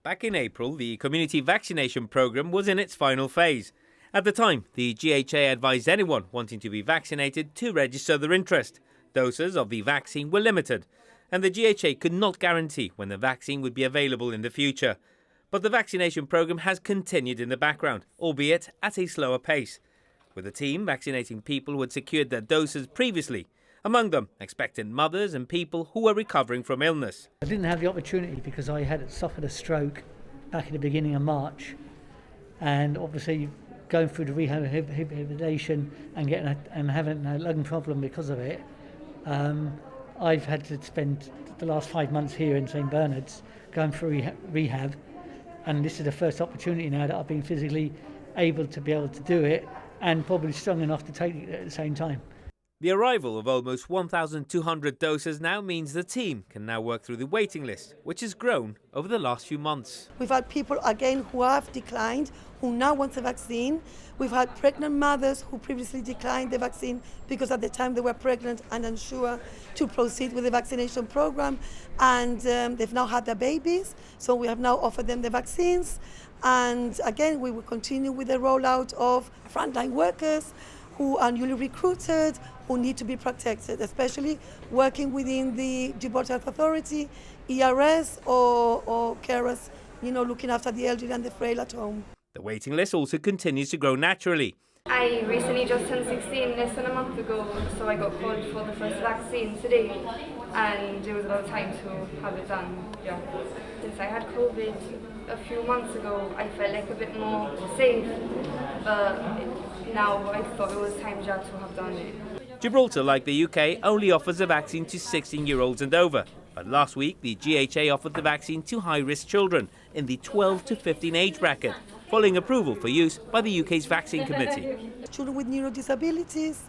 Back in April, the community vaccination programme was in its final phase. At the time, the GHA advised anyone wanting to be vaccinated to register their interest. Doses of the vaccine were limited, and the GHA could not guarantee when the vaccine would be available in the future. But the vaccination programme has continued in the background, albeit at a slower pace, with the team vaccinating people who had secured their doses previously, among them expectant mothers and people who were recovering from illness. I didn't have the opportunity because I had suffered a stroke back at the beginning of March, and obviously going through the rehabilitation and having a lung problem because of it, I've had to spend the last 5 months here in St Bernard's going through rehab, and this is the first opportunity now that I've been physically able to do it and probably strong enough to take it at the same time. The arrival of almost 1,200 doses now means the team can now work through the waiting list, which has grown over the last few months. We've had people again who have declined, who now want the vaccine. We've had pregnant mothers who previously declined the vaccine because at the time they were pregnant and unsure to proceed with the vaccination program, and they've now had their babies, so we have now offered them the vaccines. And again, we will continue with the rollout of frontline workers who are newly recruited, who need to be protected, especially working within the Gibraltar Health Authority, ERS or carers, looking after the elderly and the frail at home. The waiting list also continues to grow naturally. I recently just turned 16 less than a month ago, so I got called for the first vaccine today, and it was about time to have it done. Yeah. Since I had COVID a few months ago, I felt like a bit more safe, but now I thought it was time just to have done it. Gibraltar, like the UK, only offers the vaccine to 16-year-olds and over. But last week, the GHA offered the vaccine to high-risk children in the 12 to 15 age bracket, following approval for use by the UK's vaccine committee. Children with neurodisabilities,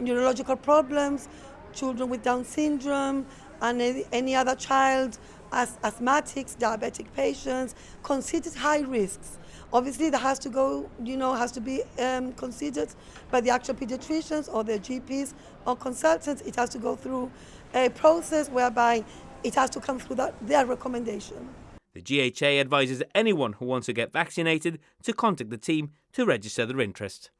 neurological problems, children with Down syndrome, and any other child, asthmatics, diabetic patients, considered high risks. Obviously, that has to be considered by the actual pediatricians or their GPs or consultants. It has to go through a process whereby it has to come through their recommendation. The GHA advises anyone who wants to get vaccinated to contact the team to register their interest.